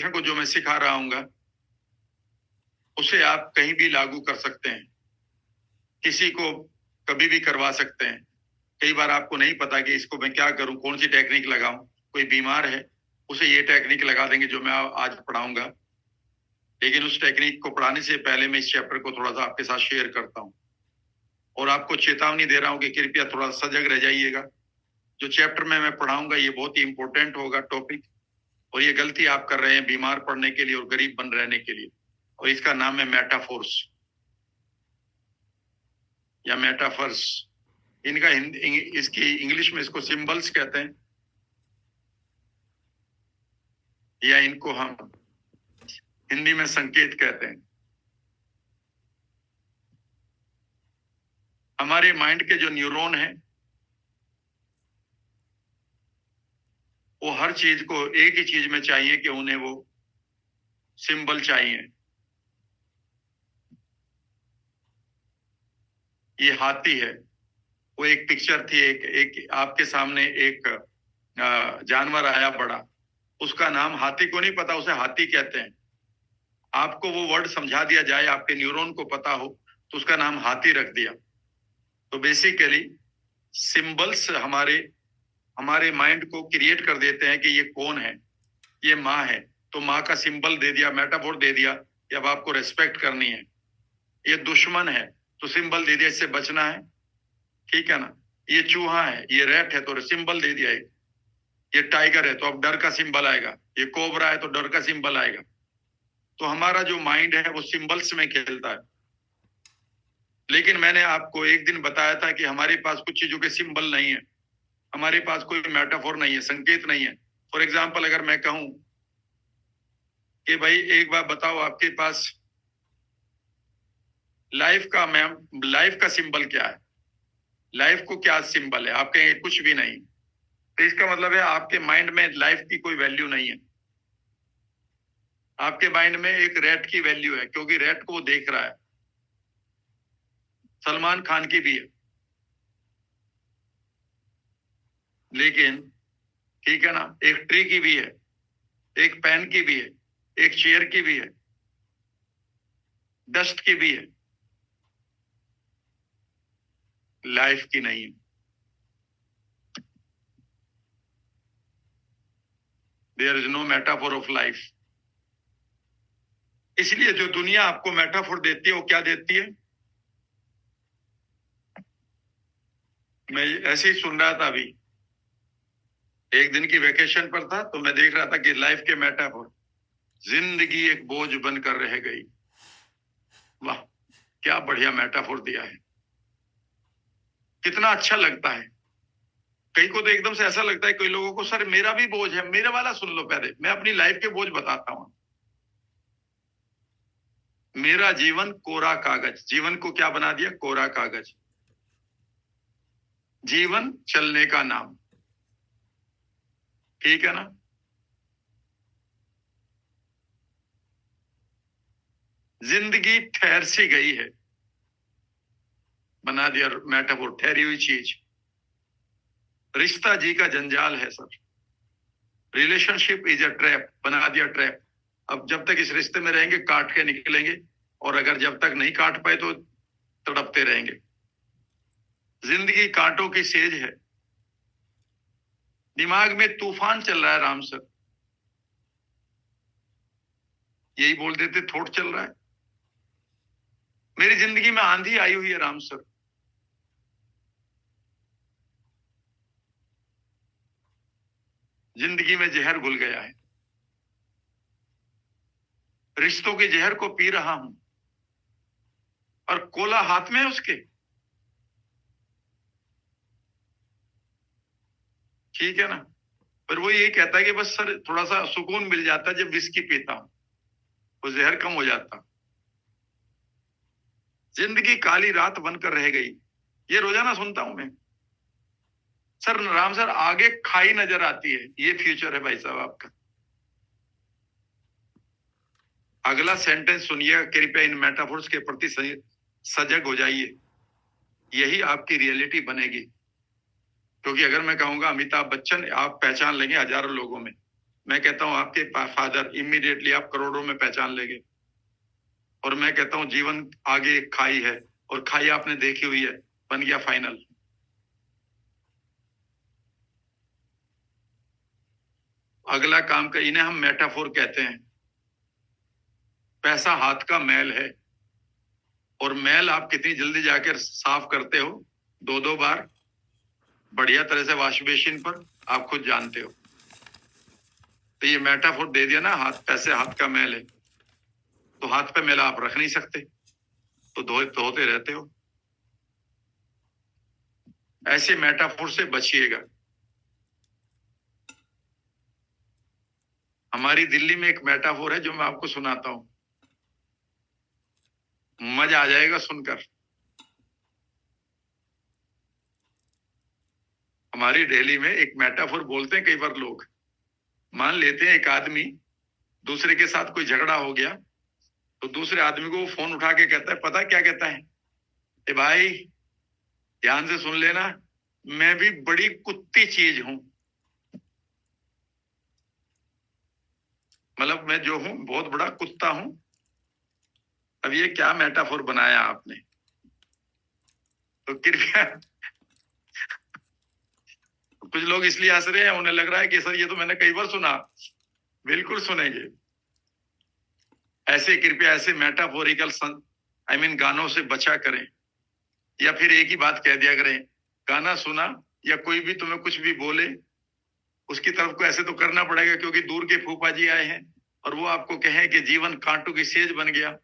को जो मैं सिखा रहा हूँ उसे आप कहीं भी लागू कर सकते हैं, किसी को कभी भी करवा सकते हैं। कई बार आपको नहीं पता कि इसको मैं क्या करूं, कौन सी टेक्निक लगाऊं। कोई बीमार है, उसे ये टेक्निक लगा देंगे जो मैं आज पढ़ाऊंगा। लेकिन उस टेक्निक को पढ़ाने से पहले मैं इस चैप्टर को थोड़ा सा आपके साथ शेयर करता हूं और आपको चेतावनी दे रहा हूं कि कृपया थोड़ा सजग रह जाइएगा। जो चैप्टर में मैं पढ़ाऊंगा ये बहुत ही इंपॉर्टेंट होगा टॉपिक, और ये गलती आप कर रहे हैं बीमार पड़ने के लिए और गरीब बन रहने के लिए। और इसका नाम है मेटाफोर्स या मेटाफर्स। इनका इसकी इंग्लिश में इसको सिंबल्स कहते हैं, या इनको हम हिंदी में संकेत कहते हैं। हमारे माइंड के जो न्यूरॉन हैं वो हर चीज को एक ही चीज में चाहिए कि उन्हें वो सिंबल चाहिए। ये हाथी है, वो एक पिक्चर थी, एक आपके सामने एक जानवर आया बड़ा, उसका नाम हाथी को नहीं पता, उसे हाथी कहते हैं। आपको वो वर्ड समझा दिया जाए, आपके न्यूरॉन को पता हो, तो उसका नाम हाथी रख दिया। तो बेसिकली सिंबल्स हमारे माइंड को क्रिएट कर देते हैं कि ये कौन है। ये माँ है तो माँ का सिंबल दे दिया, मेटाफोर दे दिया कि अब आपको रेस्पेक्ट करनी है। ये दुश्मन है तो सिंबल दे दिया, इससे बचना है, ठीक है ना। ये चूहा है, ये रैट है तो सिंबल दे दिया। ये टाइगर है तो अब डर का सिंबल आएगा, ये कोबरा है तो डर का सिंबल आएगा। तो हमारा जो माइंड है वो सिंबल्स में खेलता है। लेकिन मैंने आपको एक दिन बताया था कि हमारे पास कुछ चीजों के सिंबल नहीं है, हमारे पास कोई मेटाफोर नहीं है, संकेत नहीं है। फॉर एग्जाम्पल अगर मैं कहूं कि भाई एक बार बताओ आपके पास लाइफ का सिंबल क्या है, लाइफ को क्या सिंबल है, आप कहेंगे कुछ भी नहीं। तो इसका मतलब है आपके माइंड में लाइफ की कोई वैल्यू नहीं है। आपके माइंड में एक रैट की वैल्यू है, क्योंकि रैट को वो देख रहा है। सलमान खान की भी है, लेकिन ठीक है ना, एक ट्री की भी है, एक पेन की भी है, एक चेयर की भी है, डस्ट की भी है, लाइफ की नहीं है। There is no metaphor of life. इसलिए जो दुनिया आपको मेटाफोर देती है वो क्या देती है। मैं ऐसे ही सुन रहा था अभी, एक दिन की वेकेशन पर था तो मैं देख रहा था कि लाइफ के मेटाफोर, जिंदगी एक बोझ बनकर रह गई। वाह, क्या बढ़िया मेटाफोर दिया है, कितना अच्छा लगता है। कई को तो एकदम से ऐसा लगता है, कई लोगों को सर मेरा भी बोझ है। मेरे वाला सुन लो पहले, मैं अपनी लाइफ के बोझ बताता हूं। मेरा जीवन कोरा कागज, जीवन को क्या बना दिया, कोरा कागज। जीवन चलने का नाम, ठीक है ना। जिंदगी ठहर सी गई है, बना दिया मेटाफोर, ठहरी हुई चीज। रिश्ता जी का जंजाल है sir, relationship is a trap, बना दिया ट्रैप। अब जब तक इस रिश्ते में रहेंगे काट के निकलेंगे, और अगर जब तक नहीं काट पाए तो तड़पते रहेंगे। जिंदगी कांटों की सेज है, दिमाग में तूफान चल रहा है राम सर, यही बोल देते थोट चल रहा है। मेरी जिंदगी में आंधी आई हुई है राम सर, जिंदगी में जहर घुल गया है, रिश्तों के जहर को पी रहा हूं, और कोला हाथ में है उसके, ठीक है ना। पर वो यही कहता है कि बस सर थोड़ा सा सुकून मिल जाता है जब विस्की पीता हूं, वो जहर कम हो जाता। जिंदगी काली रात बनकर रह गई, ये रोजाना सुनता हूं मैं। सर राम सर आगे खाई नजर आती है, ये फ्यूचर है भाई साहब आपका। अगला सेंटेंस सुनिए कृपया, इन मेटाफोर्स के प्रति सजग हो जाइए, यही आपकी रियलिटी बनेगी। क्योंकि अगर मैं कहूंगा अमिताभ बच्चन, आप पहचान लेंगे हजारों लोगों में। मैं कहता हूं आपके फादर, इमीडिएटली आप करोड़ों में पहचान लेंगे। और मैं कहता हूं जीवन आगे खाई है, और खाई आपने देखी हुई है, बन गया फाइनल। अगला काम का, इन्हें हम मेटाफोर कहते हैं। पैसा हाथ का मैल है, और मैल आप कितनी जल्दी जाकर साफ करते हो, 2-2 बार बढ़िया तरह से वॉश बेसिन पर, आप खुद जानते हो। तो ये मेटाफोर दे दिया ना, हाथ, पैसे हाथ का मैल है, तो हाथ पे मैला आप रख नहीं सकते, तो धोते रहते हो। ऐसे मेटाफोर से बचिएगा। हमारी दिल्ली में एक मेटाफोर है जो मैं आपको सुनाता हूं, मजा आ जाएगा सुनकर। हमारी दिल्ली में एक मेटाफोर बोलते हैं कई बार लोग। मान लेते हैं एक आदमी, दूसरे के साथ कोई झगड़ा हो गया, तो दूसरे आदमी को वो फोन उठा के कहता है, पता क्या कहता है, ए भाई ध्यान से सुन लेना, मैं भी बड़ी कुत्ती चीज हूं। मतलब मैं जो हूं बहुत बड़ा कुत्ता हूं। अब ये क्या मेटाफोर बनाया आपने। तो कृपया, कुछ लोग इसलिए हंस रहे हैं, उन्हें लग रहा है कि सर ये तो मैंने कई बार सुना। बिल्कुल सुनेंगे। ऐसे कृपया ऐसे मेटाफोरिकल गानों से बचा करें, या फिर एक ही बात कह दिया करें, गाना सुना या कोई भी तुम्हें कुछ भी बोले, उसकी तरफ को ऐसे तो करना पड़ेगा क्योंकि दूर के फूफा जी आए हैं और वो आपको कहें कि जीवन कांटों की सेज बन गया,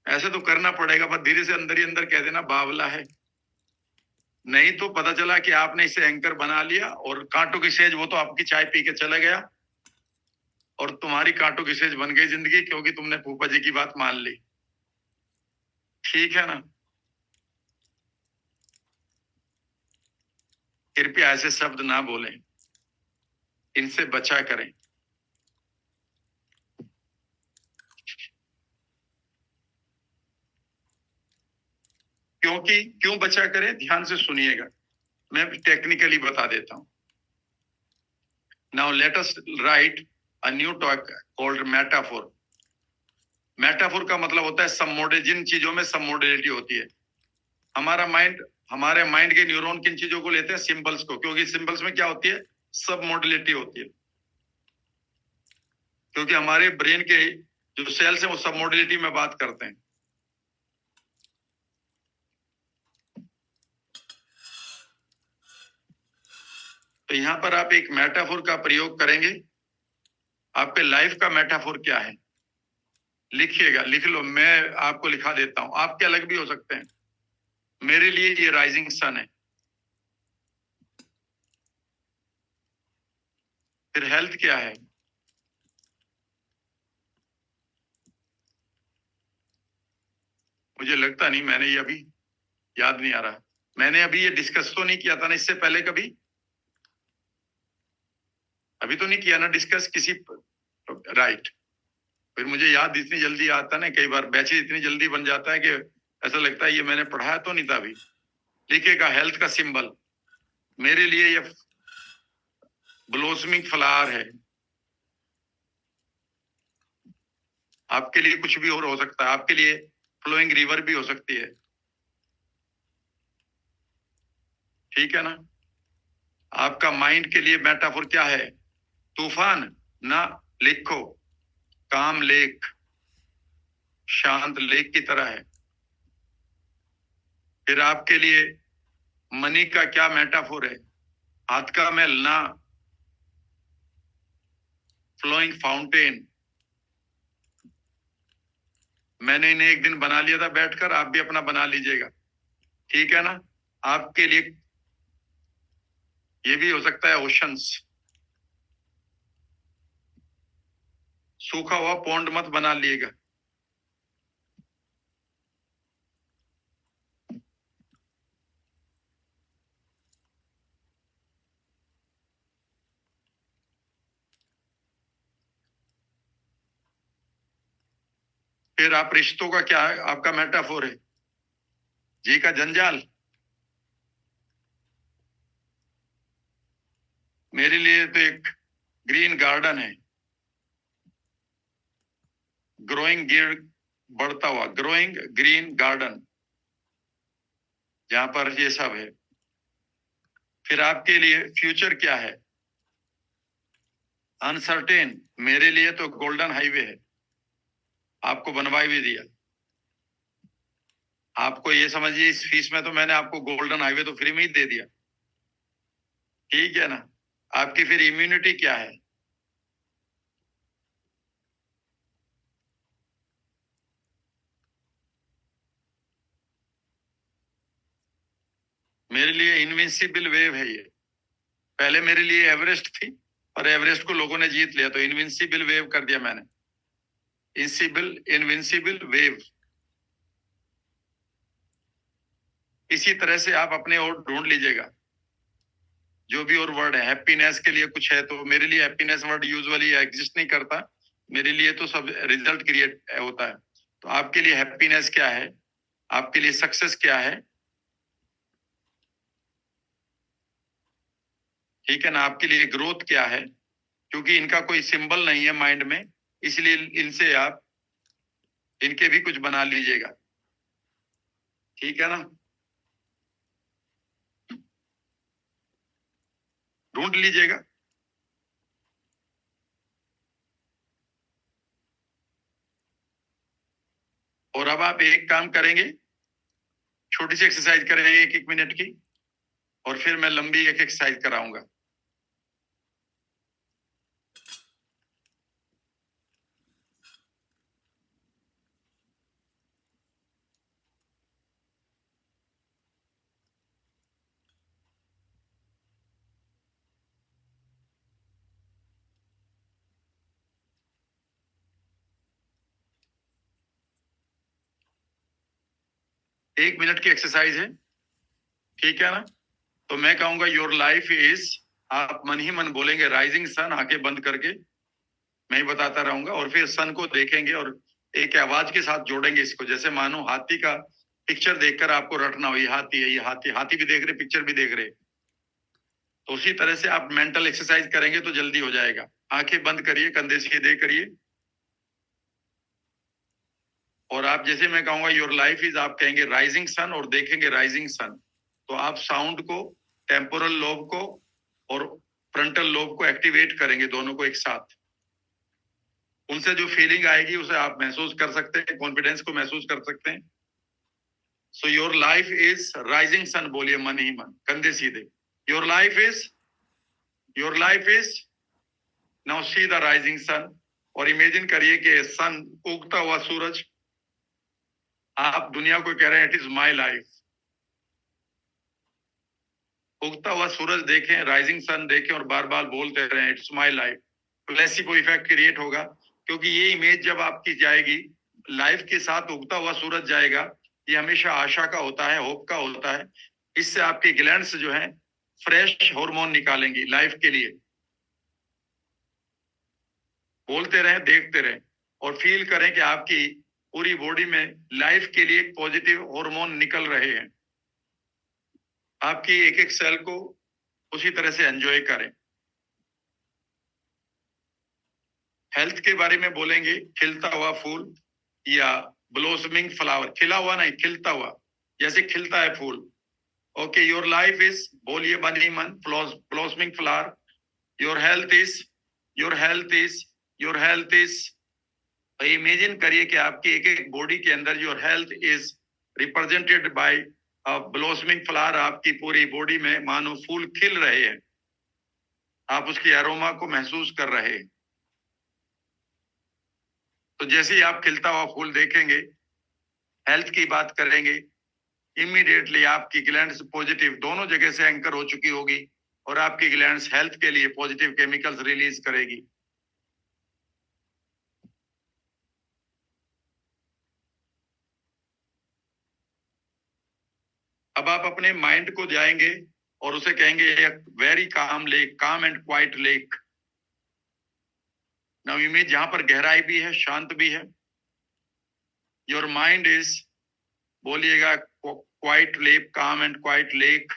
ऐसे तो करना पड़ेगा। पर धीरे से अंदर ही अंदर कह देना बावला है। नहीं तो पता चला कि आपने इसे एंकर बना लिया और कांटों की सेज वो तो आपकी चाय पी के चला गया, और तुम्हारी कांटों की सेज बन गई जिंदगी, क्योंकि तुमने फूफा जी की बात मान ली। ठीक है ना। कृपया ऐसे शब्द ना बोलें, इनसे बचा करें। क्योंकि क्यों बचा करें, ध्यान से सुनिएगा, मैं टेक्निकली बता देता हूं। Now let us right a new talk called metaphor. Metaphor का मतलब होता है सब मॉडल, जिन चीजों में सब मॉडलिटी होती है। हमारे माइंड के न्यूरॉन किन चीजों को लेते हैं, सिंबल्स को, क्योंकि सिंबल्स में क्या होती है, सब मॉडलिटी होती है। क्योंकि हमारे ब्रेन के जो सेल्स हैं वो सब मॉडलिटी में बात करते हैं। तो यहां पर आप एक मेटाफोर का प्रयोग करेंगे। आपके लाइफ का मेटाफोर क्या है, लिखिएगा, लिख लो, मैं आपको लिखा देता हूं, आपके अलग भी हो सकते हैं। मेरे लिए ये राइजिंग सन है। फिर हेल्थ क्या है, मुझे लगता नहीं मैंने ये अभी, याद नहीं आ रहा, मैंने अभी ये डिस्कस तो नहीं किया था ना इससे पहले कभी, अभी तो नहीं किया ना डिस्कस किसी, राइट। फिर मुझे याद इतनी जल्दी आता ना, कई बार बैचेज इतनी जल्दी बन जाता है कि ऐसा लगता है ये मैंने पढ़ाया तो नहीं था अभी। लिखिएगा हेल्थ का सिंबल, मेरे लिए ये ब्लोसमिंग फ्लावर है। आपके लिए कुछ भी और हो सकता है, आपके लिए फ्लोइंग रिवर भी हो सकती है। ठीक है ना। आपका माइंड के लिए मेटाफोर क्या है, तूफान ना, लिखो काम लेक, शांत लेक की तरह है। फिर आपके लिए मनी का क्या मेटाफोर है, हाथ का मैल ना, फ्लोइंग फाउंटेन। मैंने इन्हें एक दिन बना लिया था बैठकर, आप भी अपना बना लीजिएगा। ठीक है ना। आपके लिए ये भी हो सकता है ओशंस, सूखा हुआ पौंड मत बना लिएगा। फिर आप रिश्तों का क्या है, आपका मेटाफोर है जी का जंजाल। मेरे लिए तो एक ग्रीन गार्डन है। ग्रोइंग गिर बढ़ता हुआ, ग्रोइंग ग्रीन गार्डन, जहां पर ये सब है। फिर आपके लिए फ्यूचर क्या है? अनसर्टेन, मेरे लिए तो गोल्डन हाईवे है, आपको बनवा भी दिया। आपको ये समझिए इस फीस में तो मैंने आपको गोल्डन हाईवे तो फ्री में ही दे दिया, ठीक है ना। आपकी फिर इम्यूनिटी क्या है? मेरे लिए इनविंसिबल वेव है ये। पहले मेरे लिए एवरेस्ट थी, और एवरेस्ट को लोगों ने जीत लिया, तो इनविंसिबल वेव कर दिया मैंने। Invincible wave. इसी तरह से आप अपने और ढूंढ लीजिएगा जो भी और वर्ड है। हैप्पीनेस के लिए कुछ है तो मेरे लिए हैप्पीनेस वर्ड यूजुअली एग्जिस्ट नहीं करता, मेरे लिए तो सब रिजल्ट क्रिएट होता है। तो आपके लिए हैप्पीनेस क्या है? आपके लिए सक्सेस क्या है? ठीक है ना। आपके लिए ग्रोथ क्या है? क्योंकि इनका कोई सिंबल नहीं है माइंड में, इसलिए इनसे आप इनके भी कुछ बना लीजिएगा, ठीक है ना। ढूंढ लीजिएगा। और अब आप एक काम करेंगे, छोटी सी एक्सरसाइज करेंगे 1-1 मिनट की, और फिर मैं लंबी एक एक्सरसाइज कराऊंगा। एक मिनट की एक्सरसाइज है, ठीक है ना। तो मैं कहूंगा योर लाइफ इज, आप मन ही मन बोलेंगे राइजिंग सन, आंखें बंद करके मैं ही बताता रहूंगा, और फिर सन को देखेंगे और एक आवाज के साथ जोड़ेंगे इसको, जैसे मानो हाथी का पिक्चर देखकर आपको रटना हो, ये हाथी है, ये हाथी, हाथी भी देख रहे, पिक्चर भी देख रहे। तो उसी तरह से आप मेंटल एक्सरसाइज करेंगे तो जल्दी हो जाएगा। आंखें बंद करिए, कंधे सीधे करिए, और आप जैसे मैं कहूंगा योर लाइफ इज, आप कहेंगे राइजिंग सन और देखेंगे राइजिंग सन। तो आप साउंड को, टेम्पोरल लोब को और फ्रंटल लोब को एक्टिवेट करेंगे, दोनों को एक साथ। उनसे जो फीलिंग आएगी उसे आप महसूस कर सकते हैं, कॉन्फिडेंस को महसूस कर सकते हैं। So your life is rising sun, बोलिए मन ही मन, कंधे सीधे। Your life is, your life is, now see the rising sun. और इमेजिन करिए कि सन, उगता हुआ सूरज, आप दुनिया को कह रहे हैं इट इज माई लाइफ। उगता हुआ सूरज देखें, राइजिंग सन देखें, और बार बार बोलते रहें it's my life. Placebo effect create होगा, क्योंकि ये इमेज जब आपकी जाएगी, लाइफ के साथ उगता हुआ सूरज जाएगा, ये हमेशा आशा का होता है, होप का होता है। इससे आपके ग्लैंड्स जो हैं फ्रेश हार्मोन निकालेंगी लाइफ के लिए। बोलते रहें, देखते रहें, और फील करें कि आपकी पूरी बॉडी में लाइफ के लिए पॉजिटिव हार्मोन निकल रहे हैं। आपकी एक एक सेल को उसी तरह से एंजॉय करें। हेल्थ के बारे में बोलेंगे, खिलता हुआ फूल या ब्लोसमिंग फ्लावर, खिला हुआ नहीं, खिलता हुआ, जैसे खिलता है फूल। ओके, योर लाइफ इज, बोलिए मन ही मन, blossoming flower. Your health is, your health is, your health is. Imagine करिए कि आपकी एक एक बॉडी के अंदर your health is represented by blossoming flower. आपकी पूरी बॉडी में मानो फूल खिल रहे हैं, आप उसकी एरोमा को महसूस कर रहे हैं। तो जैसे ही आप खिलता हुआ फूल देखेंगे, हेल्थ की बात करेंगे, इमीडिएटली आपकी ग्लैंड्स पॉजिटिव दोनों जगह से एंकर हो चुकी होगी, और आपकी ग्लैंड्स हेल्थ के लिए पॉजिटिव केमिकल्स रिलीज करेगी। अब आप अपने माइंड को जाएंगे और उसे कहेंगे वेरी काम लेक, काम and quite lake. Now image जहां पर गहराई भी है, शांत भी है। योर माइंड इज, बोलिएगा क्वाइट लेक, काम एंड क्वाइट लेक।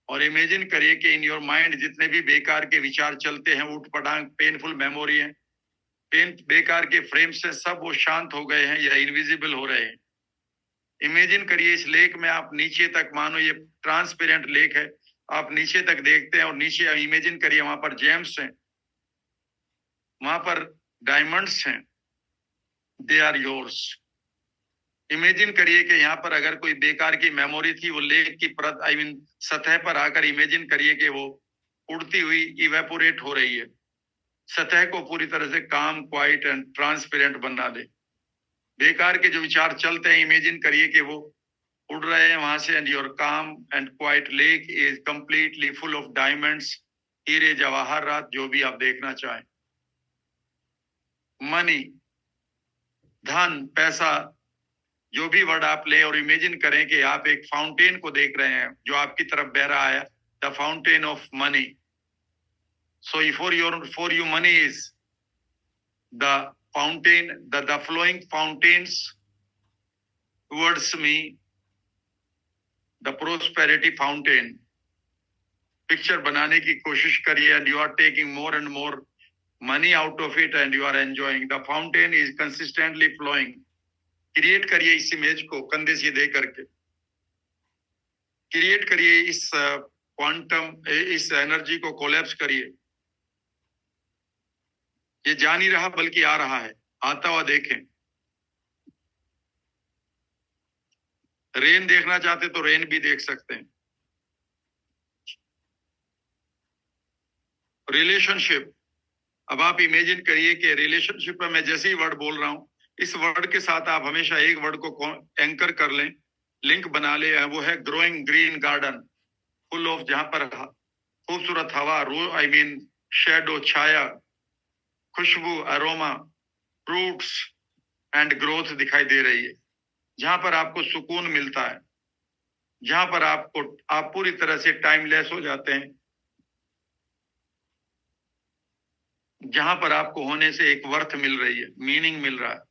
और इमेजिन करिए कि इन योर माइंड जितने भी बेकार के विचार चलते हैं, ऊट पटांग पेनफुल मेमोरी है, इन बेकार के फ्रेम से सब वो शांत हो गए हैं या इनविजिबल हो रहे हैं। इमेजिन करिए इस लेक में आप नीचे तक, मानो ये ट्रांसपेरेंट लेक है, आप नीचे तक देखते हैं और नीचे इमेजिन करिए वहां पर जेम्स हैं, वहां पर डायमंड्स हैं, दे आर योर्स। इमेजिन करिए कि यहाँ पर अगर कोई बेकार की मेमोरी थी, वो लेक की परत सतह पर आकर इमेजिन करिए कि वो उड़ती हुई इवेपोरेट हो रही है, सतह को पूरी तरह से काम, क्वाइट एंड ट्रांसपेरेंट बना दे। बेकार के जो विचार चलते हैं, इमेजिन करिए कि वो उड़ रहे हैं वहां से, एंड योर काम and quite lake is completely full of diamonds, हीरे जवाहरात, जो भी आप देखना चाहें। मनी, धन, पैसा, जो भी वर्ड आप ले, और इमेजिन करें कि आप एक फाउंटेन को देख रहे हैं जो आपकी तरफ बह रहा है, the fountain of money. So for you money is the fountain, the flowing fountains towards me, the prosperity fountain. Picture बनाने की कोशिश करिए, and you are taking more and more money out of it, and you are enjoying. The fountain is consistently flowing. Create करिए इस image को, कंधे सीधे करके क्रिएट करिए इस क्वांटम, इस एनर्जी को कोलैप्स करिए। ये जा नहीं रहा बल्कि आ रहा है, आता हुआ देखें। रेन देखना चाहते तो रेन भी देख सकते हैं। रिलेशनशिप, अब आप इमेजिन करिए कि रिलेशनशिप में मैं जैसे ही वर्ड बोल रहा हूं, इस वर्ड के साथ आप हमेशा एक वर्ड को एंकर कर लें, लिंक बना ले। वो है growing green garden, full of, जहां पर खूबसूरत हवा, शेडो, छाया, खुशबू, अरोमा, फ्रूट्स एंड ग्रोथ दिखाई दे रही है, जहां पर आपको सुकून मिलता है, जहां पर आप पूरी तरह से टाइमलेस हो जाते हैं, जहां पर आपको होने से एक वर्थ मिल रही है, मीनिंग मिल रहा है।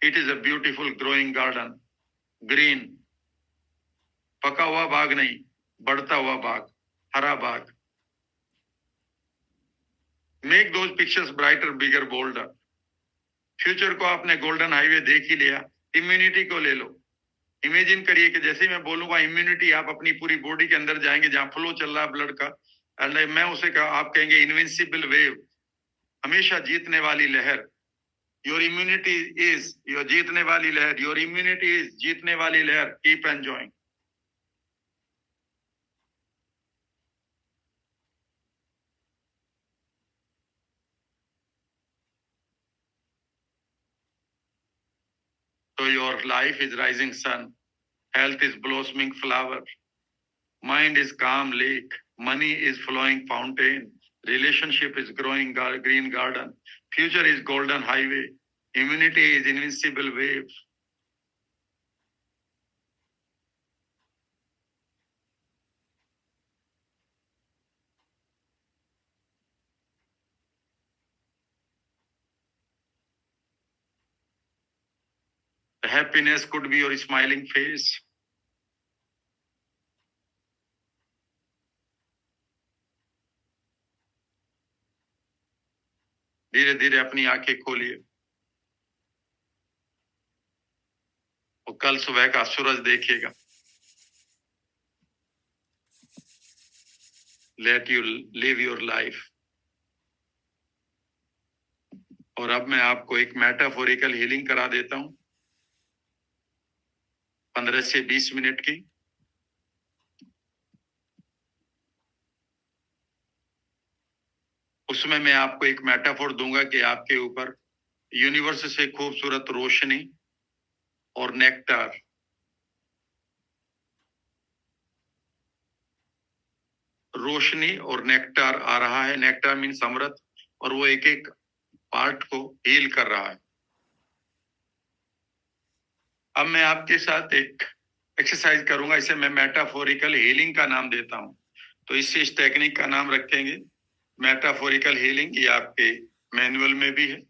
It is a beautiful growing garden, green, पका हुआ बाग नहीं, बढ़ता हुआ बाग, हरा बाग। Make those pictures brighter, bigger, bolder. Future को आपने गोल्डन हाईवे देख ही लिया, इम्यूनिटी को ले लो। इमेजिन करिए कि जैसे ही मैं बोलूंगा इम्यूनिटी, आप अपनी पूरी बॉडी के अंदर जाएंगे जहां फ्लो चल रहा है ब्लड का, एंड मैं उसे आप कहेंगे इनविंसिबल वेव, हमेशा जीतने वाली लहर। योर इम्यूनिटी इज योर जीतने वाली लहर, योर इम्यूनिटी इज जीतने वाली लहर। Keep enjoying. So your life is rising sun, health is blossoming flower, mind is calm lake, money is flowing fountain, relationship is growing green garden, future is golden highway, immunity is invincible wave. Happiness could be your smiling face. धीरे धीरे अपनी आंखें खोलिए और कल सुबह का सूरज देखिएगा। Let you live your life. और अब मैं आपको एक मेटाफोरिकल हीलिंग करा देता हूं, 15 से 20 मिनट की। उसमें मैं आपको एक मेटाफोर दूंगा कि आपके ऊपर यूनिवर्स से खूबसूरत रोशनी और नेक्टार, रोशनी और नेक्टार आ रहा है। नेक्टार मीन्स अमृत, और वो एक एक पार्ट को हील कर रहा है। अब मैं आपके साथ एक एक्सरसाइज करूंगा, इसे मैं मेटाफोरिकल हीलिंग का नाम देता हूं। तो इस टेक्निक का नाम रखेंगे मेटाफोरिकल हीलिंग। ये आपके मैनुअल में भी है,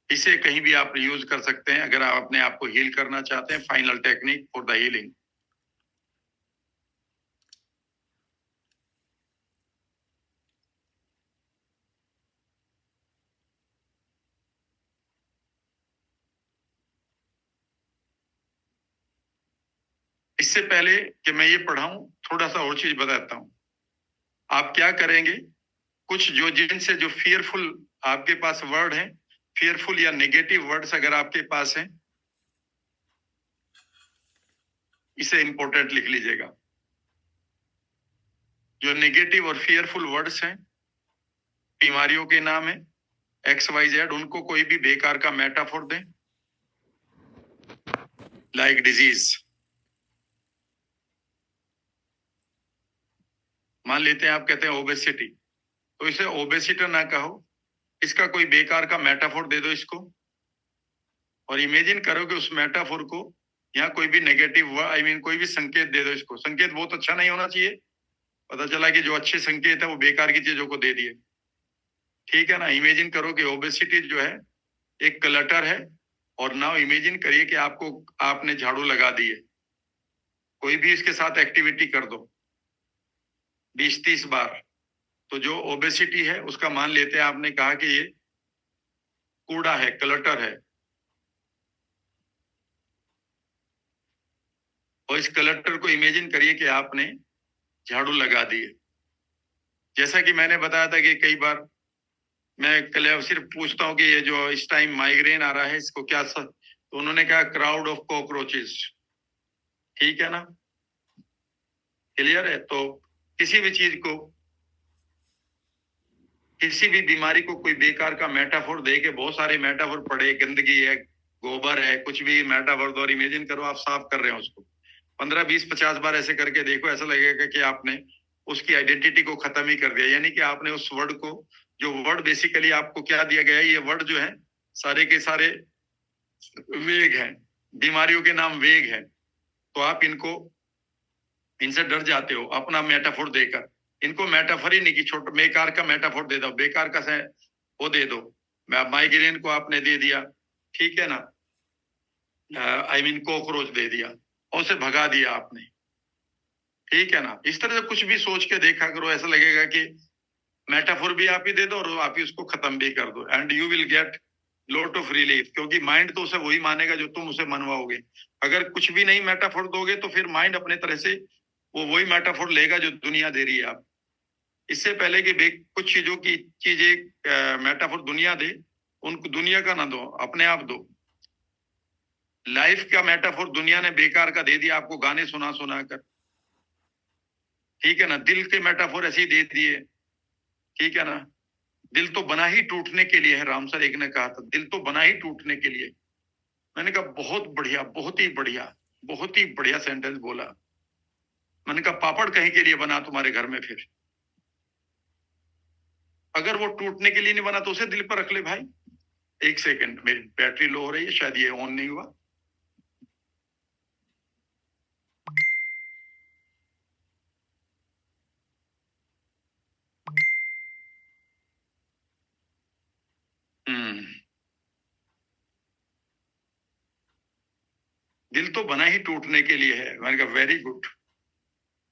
इसे कहीं भी आप यूज कर सकते हैं अगर आप अपने आप को हील करना चाहते हैं। Final technique for the healing. इससे पहले कि मैं ये पढ़ाऊं, थोड़ा सा और चीज बताता हूं। आप क्या करेंगे, कुछ जो जिनसे जो फियरफुल आपके पास वर्ड है, फियरफुल या नेगेटिव वर्ड्स अगर आपके पास हैं, इसे इंपॉर्टेंट लिख लीजिएगा। जो नेगेटिव और फियरफुल वर्ड्स हैं, बीमारियों के नाम है XYZ, उनको कोई भी बेकार का मेटाफोर दें, लाइक डिजीज। मान लेते हैं आप कहते हैं ओबेसिटी, तो इसे ओबेसिटी ना कहो, इसका कोई बेकार का मेटाफोर दे दो इसको, और इमेजिन करो कि उस मेटाफोर को या कोई भी नेगेटिव कोई भी संकेत दे दो इसको। संकेत बहुत अच्छा नहीं होना चाहिए, पता चला कि जो अच्छे संकेत है वो बेकार की चीजों को दे दिए। ठीक है ना। इमेजिन करो कि ओबेसिटी जो है एक क्लटर है, और नाउ इमेजिन करिए कि आपने झाड़ू लगा दी है। कोई भी इसके साथ एक्टिविटी कर दो 20-30 बार, तो जो ओबेसिटी है उसका मान लेते हैं आपने कहा कि ये कूड़ा है, क्लटर है, और इस क्लटर को इमेजिन करिए कि आपने झाड़ू लगा दी है। जैसा कि मैंने बताया था कि कई बार मैं सिर्फ पूछता हूं कि ये जो इस टाइम माइग्रेन आ रहा है इसको क्या तो उन्होंने कहा क्राउड ऑफ कॉकरोचेस। ठीक है ना, क्लियर है। तो किसी भी चीज को, किसी भी बीमारी को कोई बेकार का मेटाफोर दे के, बहुत सारे मेटाफोर पड़े, गंदगी है, गोबर है, कुछ भी मेटाफोर दो और इमेजिन करो आप साफ कर रहे हो उसको 15-20-50 बार ऐसे करके देखो, ऐसा लगेगा कि आपने उसकी आइडेंटिटी को खत्म ही कर दिया। यानी कि आपने उस वर्ड को, जो वर्ड बेसिकली आपको क्या दिया गया है, ये वर्ड जो है सारे के सारे वेग हैं, बीमारियों के नाम वेग हैं, तो आप इनसे डर जाते हो अपना मेटाफोर देकर। इनको मेटाफोर ही नहीं कि छोटा बेकार का मेटाफोर दे दो, बेकार का से वो दे दो। माइग्रेन को आपने दे दिया, ठीक है ना, कॉकरोच दे दिया और उसे भगा दिया आपने। ठीक है ना, इस तरह से कुछ भी सोच के देखा करो, ऐसा लगेगा कि मेटाफोर भी आप ही दे दो और आप ही उसको खत्म भी कर दो, and you will get lot of relief. क्योंकि माइंड तो उसे वही मानेगा जो तुम उसे मनवाओगे। अगर कुछ भी नहीं मेटाफोर दोगे तो फिर माइंड अपने तरह से वो वही मेटाफोर लेगा जो दुनिया दे रही है आप। इससे पहले कि कुछ चीजों की चीजें मेटाफोर दुनिया दे, उनको दुनिया का ना दो, अपने आप दो। लाइफ का मेटाफोर दुनिया ने बेकार का दे दिया आपको, गाने सुना सुना कर। ठीक है ना, दिल के मेटाफोर ऐसे ही दे दिए। ठीक है ना, दिल तो बना ही टूटने के लिए है, राम सर एक ने कहा था, दिल तो बना ही टूटने के लिए। मैंने कहा बहुत बढ़िया, बहुत ही बढ़िया, बहुत ही बढ़िया सेंटेंस बोला। मैंने कहा पापड़ कहीं के लिए बना तुम्हारे घर में? फिर अगर वो टूटने के लिए नहीं बना तो उसे दिल पर रख ले भाई। एक सेकंड, मेरी बैटरी लो हो रही है, शायद ये ऑन नहीं हुआ। हम्म, दिल तो बना ही टूटने के लिए है। मैंने कहा वेरी गुड,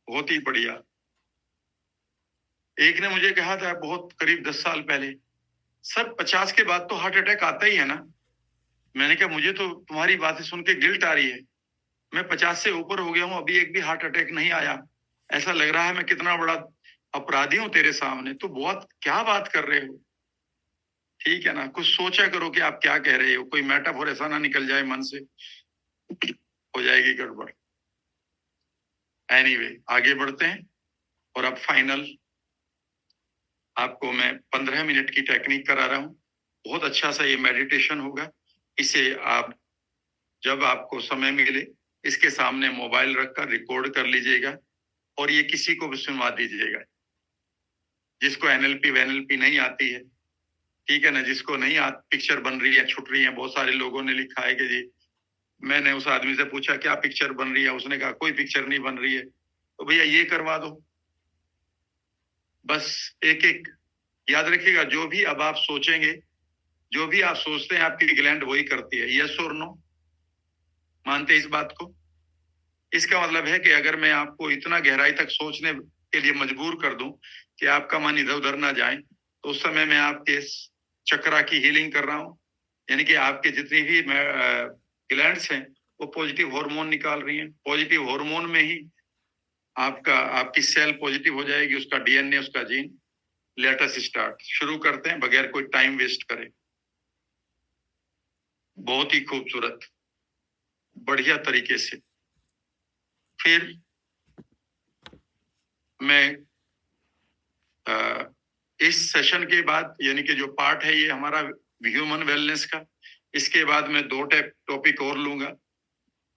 बहुत ही बढ़िया। एक ने मुझे कहा था बहुत करीब 10 साल पहले, सर 50 के बाद तो हार्ट अटैक आता ही है ना? मैंने कहा मुझे तो तुम्हारी बातें सुन के गिल्ट आ रही है। मैं 50 से ऊपर हो गया हूं, अभी एक भी हार्ट अटैक नहीं आया। ऐसा लग रहा है मैं कितना बड़ा अपराधी हूं तेरे सामने। तो बहुत क्या बात कर रहे हो? ठीक है ना, कुछ सोचा करो कि आप क्या कह रहे हो, कोई मेटाफोर ऐसा ना निकल जाए मन से, हो जाएगी गड़बड़। एनीवे, आगे बढ़ते हैं। और अब फाइनल आपको मैं 15 मिनट की टेक्निक करा रहा हूं। बहुत अच्छा सा ये मेडिटेशन होगा। इसे आप जब आपको समय मिले इसके सामने मोबाइल रखकर रिकॉर्ड कर लीजिएगा और ये किसी को भी सुनवा दीजिएगा। जिसको एनएलपी वेनएलपी नहीं आती है, ठीक है ना, जिसको नहीं पिक्चर बन रही है, छुट रही है। बहुत सारे लोगों ने लिखा है कि जी, मैंने उस आदमी से पूछा क्या पिक्चर बन रही है, उसने कहा कोई पिक्चर नहीं बन रही है। तो भैया ये करवा दो बस। एक एक याद रखिएगा, जो भी अब आप सोचेंगे, जो भी आप सोचते हैं आपकी ग्लैंड वही करती है। यस और नो, मानते इस बात को? इसका मतलब है कि अगर मैं आपको इतना गहराई तक सोचने के लिए मजबूर कर दूं कि आपका मन इधर उधर ना जाए, तो उस समय मैं आपके चक्रा की हीलिंग कर रहा हूं। यानी कि आपके जितनी भी ग्लैंड्स हैं वो पॉजिटिव हार्मोन निकाल रही हैं। पॉजिटिव हार्मोन में ही आपकी सेल पॉजिटिव हो जाएगी, उसका डीएनए, उसका जीन। लेट अस स्टार्ट, शुरू करते हैं बगैर कोई टाइम वेस्ट करे। बहुत ही खूबसूरत, बढ़िया तरीके से। फिर मैं इस सेशन के बाद, यानी कि जो पार्ट है ये हमारा ह्यूमन वेलनेस का, इसके बाद मैं 2 टॉपिक और लूंगा,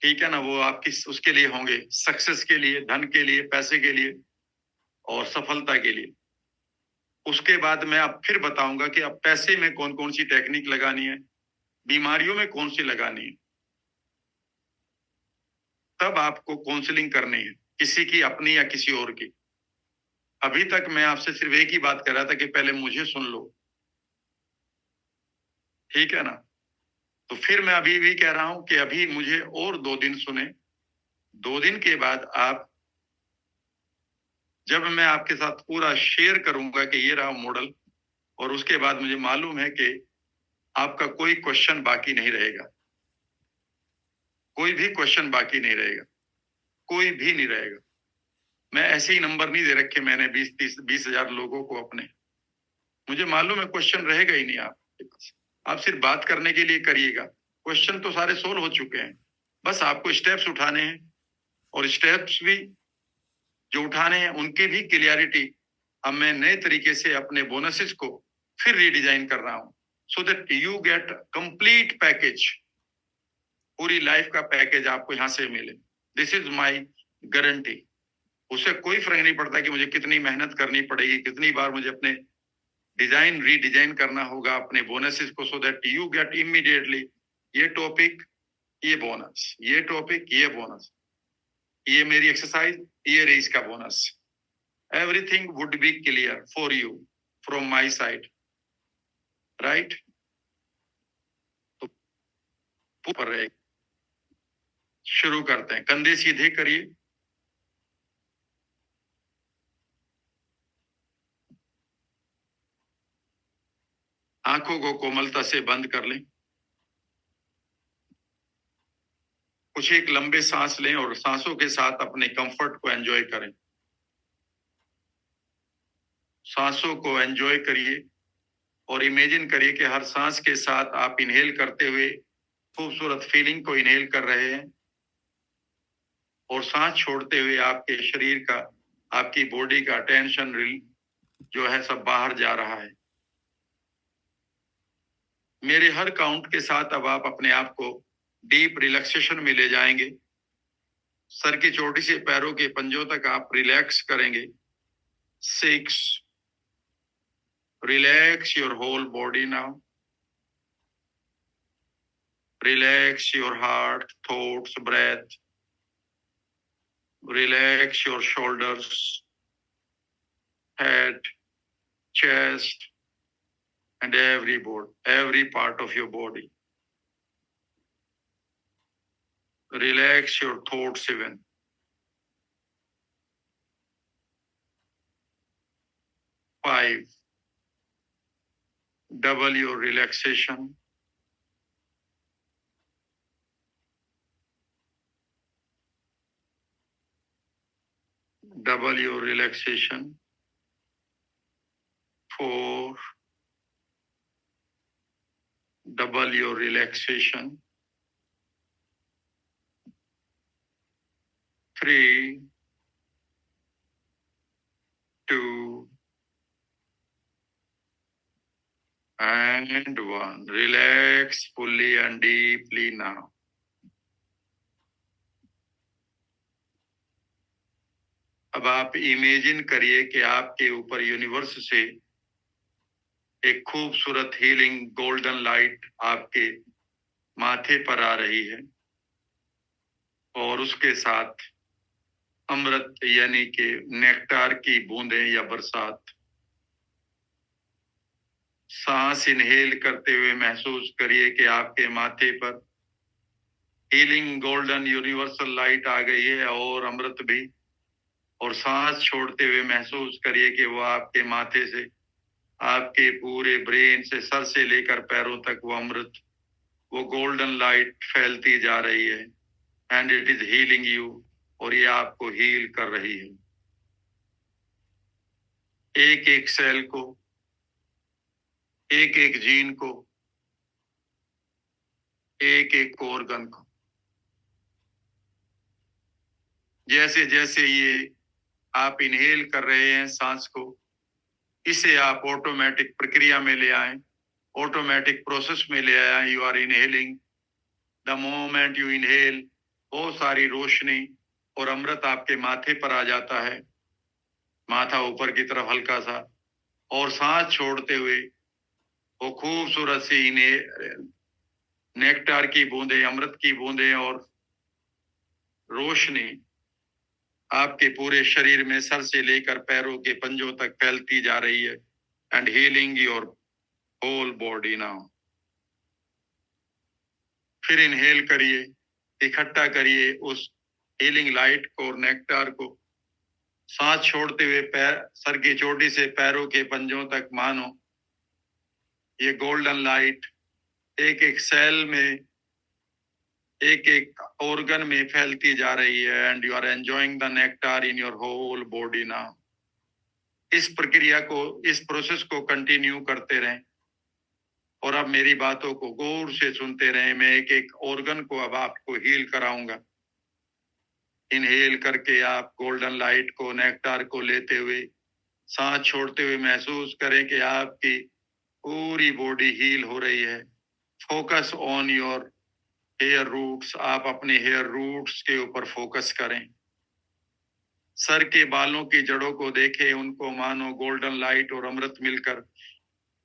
ठीक है ना। वो आपकी उसके लिए होंगे, सक्सेस के लिए, धन के लिए, पैसे के लिए और सफलता के लिए। उसके बाद मैं अब फिर बताऊंगा कि अब पैसे में कौन कौन सी टेक्निक लगानी है, बीमारियों में कौन सी लगानी है। तब आपको काउंसलिंग करनी है, किसी की अपनी या किसी और की। अभी तक मैं आपसे सिर्फ एक ही बात कर रहा था कि पहले मुझे सुन लो, ठीक है ना। तो फिर मैं अभी भी कह रहा हूं कि अभी मुझे और 2 दिन सुने। 2 दिन के बाद आप, जब मैं आपके साथ पूरा शेयर करूंगा कि ये रहा मॉडल, और उसके बाद मुझे मालूम है कि आपका कोई क्वेश्चन बाकी नहीं रहेगा, कोई भी क्वेश्चन बाकी नहीं रहेगा, कोई भी नहीं रहेगा। मैं ऐसे ही नंबर नहीं दे रखे मैंने 20-30-20 हजार लोगों को अपने। मुझे मालूम है क्वेश्चन रहेगा ही नहीं आपके पास। आप सिर्फ बात करने के लिए करिएगा, क्वेश्चन तो सारे सोल्व हो चुके हैं। बस आपको स्टेप्स उठाने हैं, और स्टेप्स भी जो उठाने हैं उनकी भी क्लियरिटी अब मैं नए तरीके से अपने बोनसेस को फिर रीडिजाइन कर रहा हूं, so that you get complete package. पूरी लाइफ का पैकेज आपको यहां से मिले। This is my guarantee. उससे कोई फर्क नहीं पड़ता कि मुझे कितनी मेहनत करनी पड़ेगी, कितनी बार मुझे अपने डिजाइन रीडिजाइन करना होगा अपने बोनसेस को, so that you get immediately ये टॉपिक, ये बोनस, ये टॉपिक, ये बोनस, ये मेरी एक्सरसाइज, ये रही इसका bonus. Everything would be clear for you from my side, right. तो ऊपर रहे, शुरू करते हैं। कंधे सीधे करिए, आंखों को कोमलता से बंद कर लें। कुछ एक लंबे सांस लें और सांसों के साथ अपने कंफर्ट को एंजॉय करें। सांसों को एंजॉय करिए और इमेजिन करिए कि हर सांस के साथ आप इनहेल करते हुए खूबसूरत फीलिंग को इनहेल कर रहे हैं, और सांस छोड़ते हुए आपके शरीर का, आपकी बॉडी का टेंशन जो है सब बाहर जा रहा है। मेरे हर काउंट के साथ अब आप अपने आप को डीप रिलैक्सेशन में ले जाएंगे। सर की चोटी से पैरों के पंजों तक आप रिलैक्स करेंगे। 6, relax your whole body now. Relax your heart, thoughts, breath. Relax your shoulders, head, chest, and every part of your body. Relax your thoughts even. Five, double your relaxation. Double your relaxation. 4, double your relaxation. 3, 2, and 1. Relax fully and deeply now. अब आप imagine करिए कि आपके ऊपर universe से एक खूबसूरत healing golden light आपके माथे पर आ रही है, और उसके साथ अमृत यानी कि नेक्टार की बूंदें या बरसात। सांस इनहेल करते हुए महसूस करिए कि आपके माथे पर हीलिंग गोल्डन यूनिवर्सल लाइट आ गई है, और अमृत भी। और सांस छोड़ते हुए महसूस करिए कि वो आपके माथे से, आपके पूरे ब्रेन से, सर से लेकर पैरों तक वो अमृत, वो गोल्डन लाइट फैलती जा रही है। And it is healing you, और ये आपको हील कर रही है। एक एक सेल को, एक एक जीन को, एक एक ऑर्गन को। जैसे जैसे ये आप इनहेल कर रहे हैं सांस को, इसे आप ऑटोमेटिक प्रक्रिया में ले आए, ऑटोमेटिक प्रोसेस में ले आए। You are inhaling, the moment you inhale, बहुत सारी रोशनी और अमृत आपके माथे पर आ जाता है, माथा ऊपर की तरफ हल्का सा, और सांस छोड़ते हुए वो खूबसूरत सी नेक्टार की बूंदे, अमृत की बूंदे और रोशनी आपके पूरे शरीर में सर से लेकर पैरों के पंजों तक फैलती जा रही है, and healing your whole body now. फिर इनहेल करिए, इकट्ठा करिए उस हीलिंग लाइट को और नेक्टार को, सांस छोड़ते हुए पैर, सर की चोटी से पैरों के पंजों तक मानो ये गोल्डन लाइट एक एक सेल में, एक एक ऑर्गन में फैलती जा रही है, and you are enjoying the nectar in your whole body now. इस प्रक्रिया को, इस प्रोसेस को कंटिन्यू करते रहें, और अब मेरी बातों को गौर से सुनते रहें। मैं एक एक ऑर्गन को अब आपको हील कराऊंगा। इनहेल करके आप गोल्डन लाइट को, नेक्टार को लेते हुए, सांस छोड़ते हुए महसूस करें कि आपकी पूरी बॉडी हील हो रही है। Focus on your hair roots, आप अपने हेयर रूट्स के ऊपर फोकस करें। सर के बालों की जड़ों को देखें, उनको मानो गोल्डन लाइट और अमृत मिलकर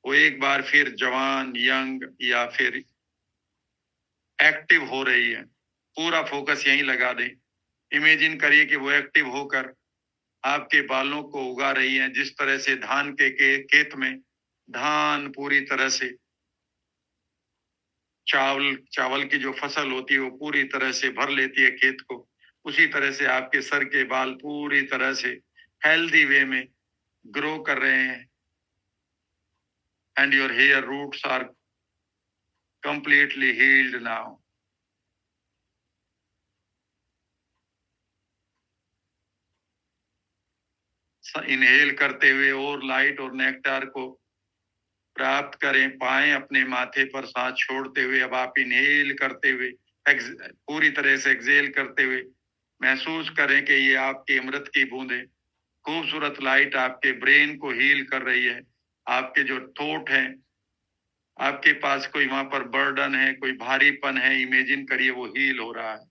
वो एक बार फिर जवान, यंग या फिर एक्टिव हो रही है। पूरा फोकस यहीं लगा दें। इमेजिन करिए कि वो एक्टिव होकर आपके बालों को उगा रही हैं, जिस तरह से धान के खेत में धान पूरी तरह से, चावल की जो फसल होती है वो पूरी तरह से भर लेती है खेत को, उसी तरह से आपके सर के बाल पूरी तरह से हेल्दी वे में ग्रो कर रहे हैं, and your hair roots are completely healed now. Inhale करते हुए और लाइट और नेक्टार को प्राप्त करें, पाएं अपने माथे पर, सांस छोड़ते हुए अब आप इनहेल करते हुए, पूरी तरह से एक्सेल करते हुए महसूस करें कि ये आपकी अमृत की बूंदें, खूबसूरत लाइट आपके ब्रेन को हील कर रही है। आपके जो थॉट हैं, आपके पास कोई वहां पर बर्डन है, कोई भारीपन है, इमेजिन करिए वो हील हो रहा है।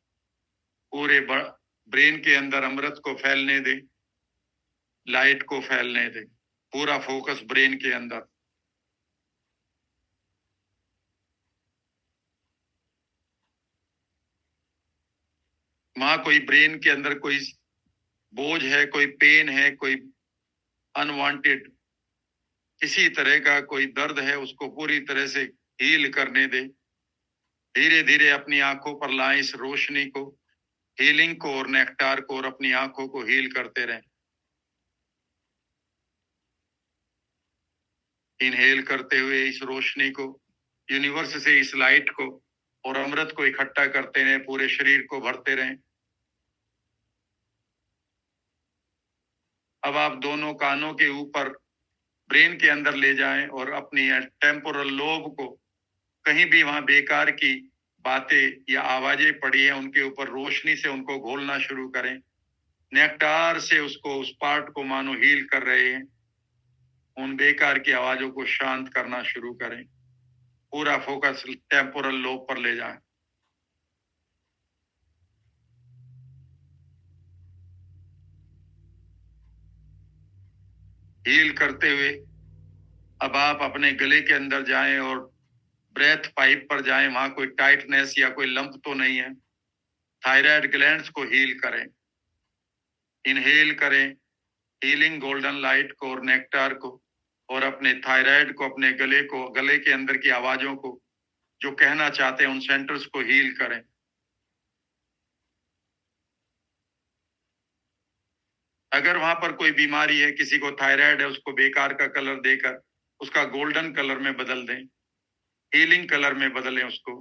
पूरे ब्रेन के अंदर अमृत को फैलने दे, लाइट को फैलने दे, पूरा फोकस ब्रेन के अंदर। वहां कोई ब्रेन के अंदर कोई बोझ है, कोई पेन है, कोई अनवांटेड किसी तरह का कोई दर्द है, उसको पूरी तरह से हील करने दे। धीरे धीरे अपनी आंखों पर लाएं इस रोशनी को, हीलिंग को और नेक्टार को, और अपनी आंखों को हील करते रहें। इनहेल करते हुए इस रोशनी को, यूनिवर्स से इस लाइट को और अमृत को इकट्ठा करते रहें, पूरे शरीर को भरते रहें। अब आप दोनों कानों के ऊपर ब्रेन के अंदर ले जाएं और अपनी टेम्पोरल लोब को, कहीं भी वहां बेकार की बातें या आवाजें पड़ी हैं उनके ऊपर रोशनी से उनको घोलना शुरू करें। नेक्टार से उसको, उस पार्ट को मानो हील कर रहे हैं। उन बेकार की आवाजों को शांत करना शुरू करें। पूरा फोकस टेम्पोरल लोब पर ले जाएं। हील करते हुए अब आप अपने गले के अंदर जाएं और ब्रेथ पाइप पर जाएं, वहां कोई टाइटनेस या कोई लंप तो नहीं है। थायराइड ग्लैंड्स को हील करें। इनहेल करें हीलिंग गोल्डन लाइट को और नेक्टार को, और अपने थायराइड को, अपने गले को, गले के अंदर की आवाजों को जो कहना चाहते हैं उन सेंटर्स को हील करें। अगर वहां पर कोई बीमारी है, किसी को थायराइड है, उसको बेकार का कलर देकर उसका गोल्डन कलर में बदल दें, हीलिंग कलर में बदलें उसको।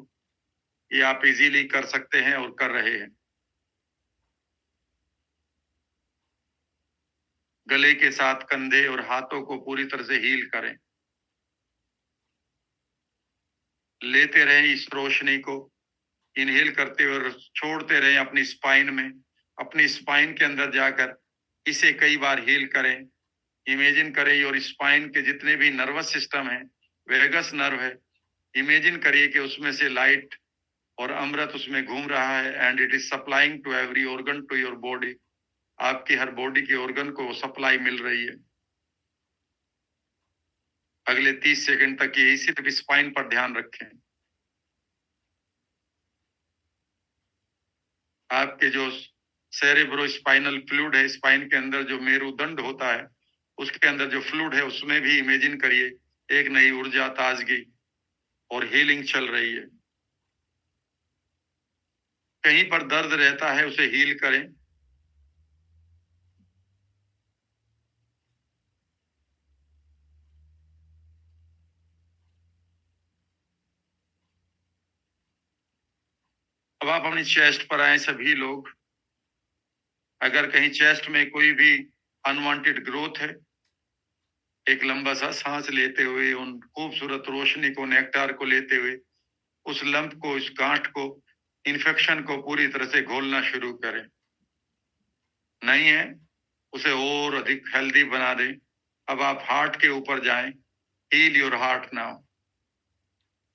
ये आप इजीली कर सकते हैं और कर रहे हैं। गले के साथ कंधे और हाथों को पूरी तरह से हील करें। लेते रहें इस रोशनी को, इनहेल करते हुए और छोड़ते रहें अपनी स्पाइन में। अपनी स्पाइन के अंदर जाकर इसे कई बार हील करें। इमेजिन करें और स्पाइन के जितने भी नर्वस सिस्टम है, वेगस नर्व है, इमेजिन करिए कि उसमें से लाइट और अमृत उसमें घूम रहा है and it is supplying to every organ to your body. आपकी हर बॉडी के ऑर्गन को सप्लाई मिल रही है। अगले 30 सेकंड तक यही सिर्फ स्पाइन पर ध्यान रखें। आपके जो सेरेब्रो स्पाइनल फ्लूइड है, स्पाइन के अंदर जो मेरुदंड होता है, उसके अंदर जो फ्लूइड है, उसमें भी इमेजिन करिए एक नई ऊर्जा, ताजगी और हीलिंग चल रही है। कहीं पर दर्द रहता है उसे हील करें। अब आप अपनी चेस्ट पर आए सभी लोग। अगर कहीं चेस्ट में कोई भी अनवांटेड ग्रोथ है, एक लंबा सा सांस लेते हुए उन खूबसूरत रोशनी को, नेक्टार को लेते हुए उस लंप को, इस गांठ को, इन्फेक्शन को पूरी तरह से घोलना शुरू करें। नहीं है उसे और अधिक हेल्दी बना दें। अब आप हार्ट के ऊपर जाएं। Heal your heart now.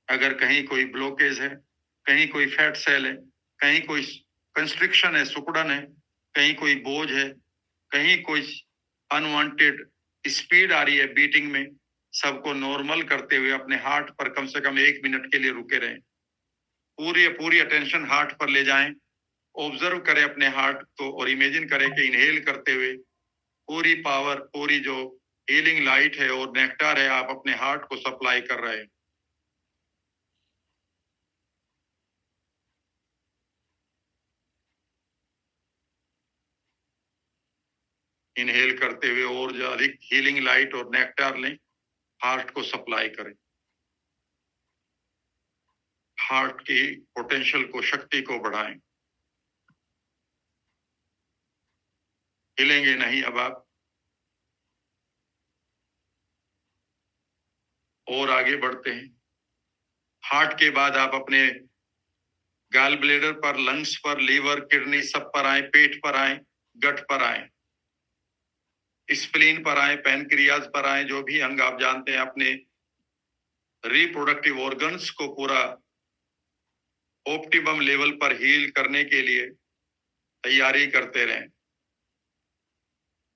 अगर कहीं कोई ब्लॉकेज है, कहीं कोई फैट सेल है, कहीं कोई कंस्ट्रिक्शन है, सुकड़न है, कहीं कोई बोझ है, कहीं कोई अनवांटेड स्पीड आ रही है बीटिंग में, सबको नॉर्मल करते हुए अपने हार्ट पर कम से कम 1 मिनट के लिए रुके रहें। पूरी पूरी अटेंशन हार्ट पर ले जाएं। ऑब्जर्व करें अपने हार्ट को और इमेजिन करें कि इनहेल करते हुए पूरी पावर, पूरी जो हीलिंग लाइट है और नेक्टार है, आप अपने हार्ट को सप्लाई कर रहे हैं। इनहेल करते हुए और जो अधिक हीलिंग लाइट और नेक्टार लें, हार्ट को सप्लाई करें। हार्ट की पोटेंशियल को, शक्ति को बढ़ाएं। हिलेंगे नहीं अब आप। और आगे बढ़ते हैं। हार्ट के बाद आप अपने गॉल ब्लेडर पर, लंग्स पर, लीवर, किडनी सब पर आए, पेट पर आए, गट पर आए, स्प्लीन पर आए, पैनक्रियाज पर आए, जो भी अंग आप जानते हैं। अपने रिप्रोडक्टिव ऑर्गन्स को पूरा ऑप्टिमम लेवल पर हील करने के लिए तैयारी करते रहें।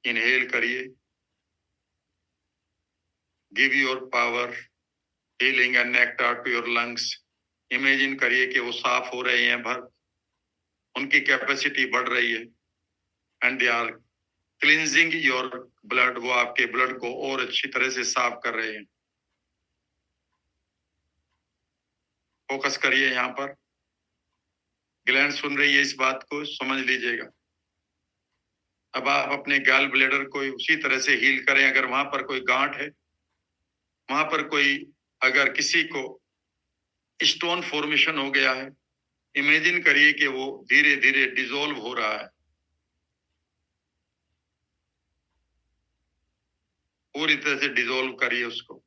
इनहेल करिए। Give your power, healing and nectar to your lungs. Imagine करिए कि वो साफ हो रहे हैं, भर उनकी कैपेसिटी बढ़ रही है and they are cleansing your blood. वो आपके ब्लड को और अच्छी तरह से साफ कर रहे हैं। फोकस करिए यहाँ पर। ग्लैंड सुन रही है, इस बात को समझ लीजिएगा। अब आप अपने गॉल ब्लैडर को उसी तरह से हील करें। अगर वहां पर कोई गांठ है, वहां पर कोई, अगर किसी को स्टोन फॉर्मेशन हो गया है, इमेजिन करिए कि वो धीरे धीरे डिसॉल्व हो रहा है। पूरी तरह से डिसॉल्व करिए उसको।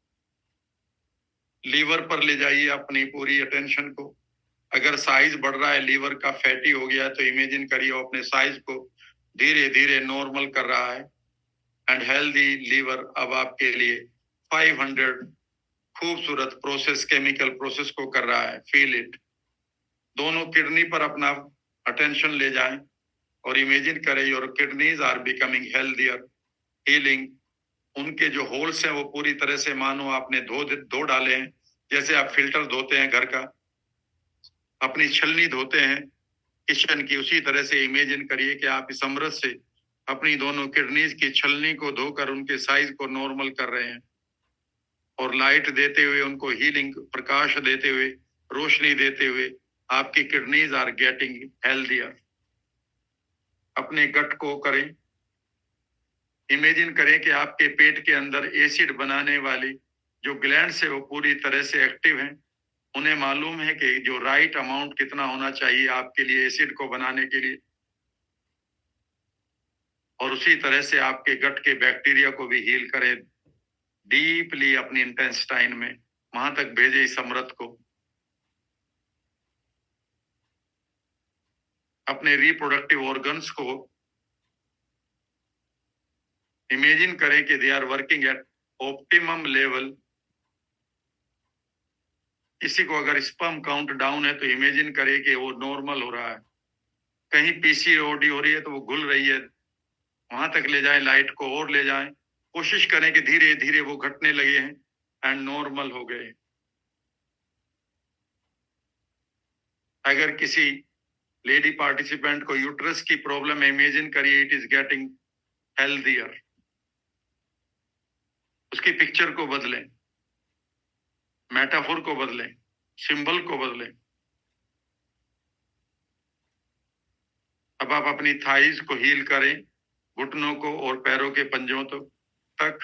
लीवर पर ले जाइए अपनी पूरी अटेंशन को। अगर साइज बढ़ रहा है, लीवर का फैटी हो गया, तो इमेजिन करिए वो अपने साइज को धीरे धीरे नॉर्मल कर रहा है एंड हेल्दी लीवर अब आपके लिए 500 खूबसूरत प्रोसेस, केमिकल प्रोसेस को कर रहा है। Feel it. दोनों किडनी पर अपना अटेंशन ले जाएं और इमेजिन करें your kidneys are becoming healthier, healing. उनके जो होल्स हैं वो पूरी तरह से मानो आपने धो डाले हैं। जैसे आप फिल्टर धोते हैं घर का, अपनी छलनी धोते हैं किचन की, उसी तरह से इमेजिन करिए कि आप इस अमृत से अपनी दोनों किडनीज की छलनी को धोकर उनके साइज को नॉर्मल कर रहे हैं और लाइट देते हुए, उनको हीलिंग प्रकाश देते हुए, रोशनी देते हुए आपकी किडनीज आर गेटिंग हेल्दियर। अपने गट को करें। इमेजिन करें कि आपके पेट के अंदर एसिड बनाने वाली जो ग्लैंड्स है वो पूरी तरह से एक्टिव हैं। उन्हें मालूम है कि जो राइट अमाउंट कितना होना चाहिए आपके लिए एसिड को बनाने के लिए, और उसी तरह से आपके गट के बैक्टीरिया को भी हील करे, डीपली अपनी इंटेस्टाइन में, वहां तक भेजे इस अमृत को। अपने रिप्रोडक्टिव ऑर्गन्स को इमेजिन करें कि they are working at optimum level. किसी को अगर स्पर्म काउंट डाउन है तो इमेजिन करें कि वो नॉर्मल हो रहा है। कहीं पीसीओडी हो रही है तो वो घुल रही है, वहां तक ले जाएं लाइट को और ले जाएं। कोशिश करें कि धीरे धीरे वो घटने लगे हैं एंड नॉर्मल हो गए। अगर किसी लेडी पार्टिसिपेंट को यूट्रस की प्रॉब्लम है, इमेजिन करिए इट इज गेटिंग हेल्दियर। उसकी पिक्चर को बदलें, मेटाफोर को बदलें, सिंबल को बदलें। अब आप अपनी थाइज को हील करें, घुटनों को और पैरों के पंजों तक।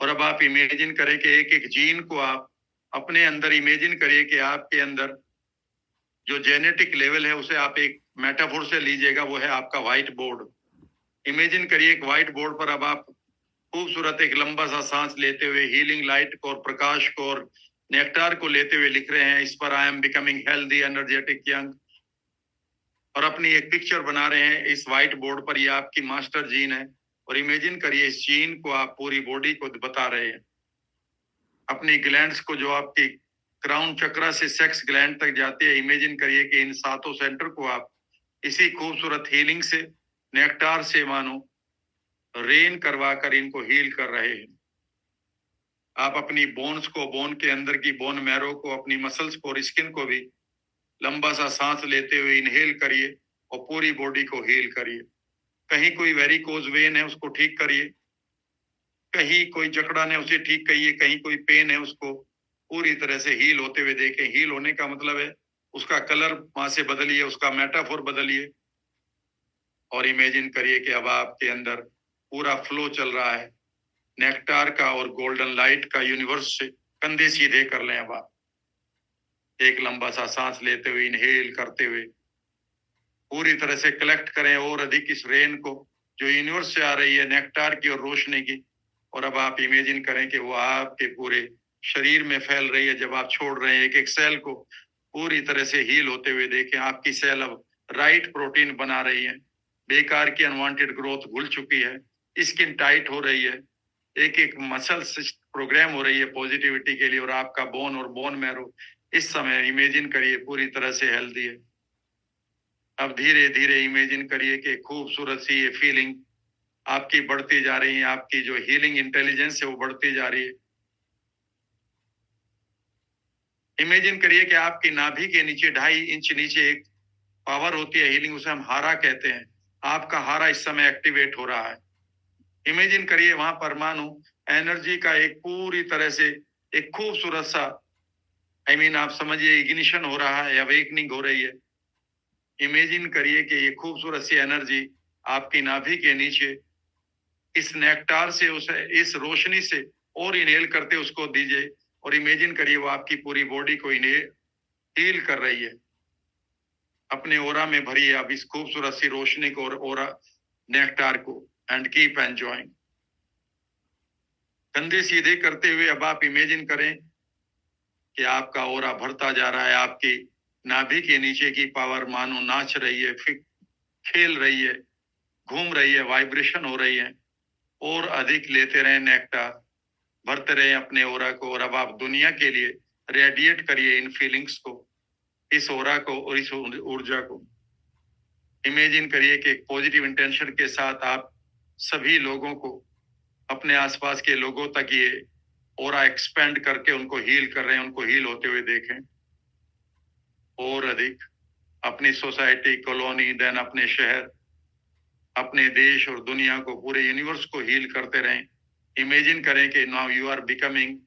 और अब आप इमेजिन करें कि एक एक जीन को आप अपने अंदर इमेजिन करिए कि आपके अंदर जो जेनेटिक लेवल है उसे आप एक मेटाफोर से लीजिएगा, वो है आपका व्हाइट बोर्ड। इमेजिन करिए एक व्हाइट बोर्ड पर अब आप खूबसूरत एक लंबा सा सांस लेते हुए हीलिंग लाइट को और प्रकाश को और नेक्टार को लेते हुए लिख रहे हैं, इस पर I am becoming healthy energetic young. और अपनी एक पिक्चर बना रहे हैं इस व्हाइट बोर्ड पर, ये आपकी मास्टर जीन है। और इमेजिन करिए इस जीन को आप पूरी बॉडी को बता रहे हैं। अपनी ग्लैंड्स को जो आपकी क्राउन चक्रा से सेक्स ग्लैंड तक जाती है, इमेजिन करिए कि इन सातों सेंटर को आप इसी खूबसूरत हीलिंग से, नेक्टार से मानो रेन करवा कर इनको हील कर रहे हैं। आप अपनी बोन्स को, बोन के अंदर की बोन मैरो को, अपनी मसल्स को और स्किन को भी लंबा सा सांस लेते हुए इनहेल करिए और पूरी बॉडी को हील करिए। कहीं कोई वेरिकोज वेन है उसको ठीक करिए, कहीं कोई जकड़न है उसे ठीक करिए, कहीं कोई पेन है उसको पूरी तरह से हील होते हुए देखें। हील होने का मतलब है उसका कलर वहां से बदलिए, उसका मेटाफोर बदलिए और इमेजिन करिए कि अब आपके अंदर पूरा फ्लो चल रहा है नेक्टार का और गोल्डन लाइट का यूनिवर्स से। कंधे सीधे कर लें। अब आप एक लंबा सा सांस लेते हुए इनहेल करते हुए पूरी तरह से कलेक्ट करें और अधिक इस रेन को जो यूनिवर्स से आ रही है, नेक्टार की और रोशनी की। और अब आप इमेजिन करें कि वो आपके पूरे शरीर में फैल रही है। जब आप छोड़ रहे हैं एक एक सेल को पूरी तरह से हील होते हुए देखें। आपकी सेल अब राइट प्रोटीन बना रही है, बेकार की अनवांटेड ग्रोथ भूल चुकी है, स्किन टाइट हो रही है, एक एक मसल प्रोग्राम हो रही है पॉजिटिविटी के लिए। और आपका बोन और बोन मैरो इस समय इमेजिन करिए पूरी तरह से हेल्दी है। अब धीरे धीरे इमेजिन करिए कि खूबसूरत सी ये फीलिंग आपकी बढ़ती जा रही है, आपकी जो हीलिंग इंटेलिजेंस है वो बढ़ती जा रही है। इमेजिन करिए कि आपकी नाभि के नीचे 2.5 इंच नीचे एक पावर होती है हीलिंग, उसे हम हारा कहते हैं। आपका हारा इस समय एक्टिवेट हो रहा है। इमेजिन करिए वहां परमाणु एनर्जी का एक पूरी तरह से एक खूबसूरत सा आप समझिए इग्निशन हो रहा है, अवेकनिंग हो रही है। इमेजिन करिए कि ये खूबसूरत सी एनर्जी आपकी नाभि के नीचे इस नेक्टार से, उसे इस रोशनी से और इनहेल करते उसको दीजिए और इमेजिन करिए वो आपकी पूरी बॉडी को इनहेल हील कर रही है। अपने ओरा में भरिए आप इस खूबसूरत सी रोशनी को और ओरा नेक्टार को एंड कीप एंजॉयिंग। कंधे सीधे करते हुए अब आप इमेजिन करें कि आपका ओरा भरता जा रहा है। आपकी नाभि के नीचे की पावर मानो नाच रही है, खेल रही है, घूम रही है, वाइब्रेशन हो रही है। और अधिक लेते रहे नेक्टार, भरते रहे अपने ओरा को। और अब आप दुनिया के लिए रेडिएट करिए इन फीलिंग्स को, इस ओरा को और इस ऊर्जा को। इमेजिन करिए कि एक पॉजिटिव इंटेंशन के साथ आप सभी लोगों को, अपने आसपास के लोगों तक ये ओरा एक्सपेंड करके उनको हील कर रहे हैं, उनको हील होते हुए देखें। और अधिक अपनी सोसाइटी, कॉलोनी, देन अपने शहर, अपने देश और दुनिया को, पूरे यूनिवर्स को हील करते रहें। इमेजिन करें कि now you are becoming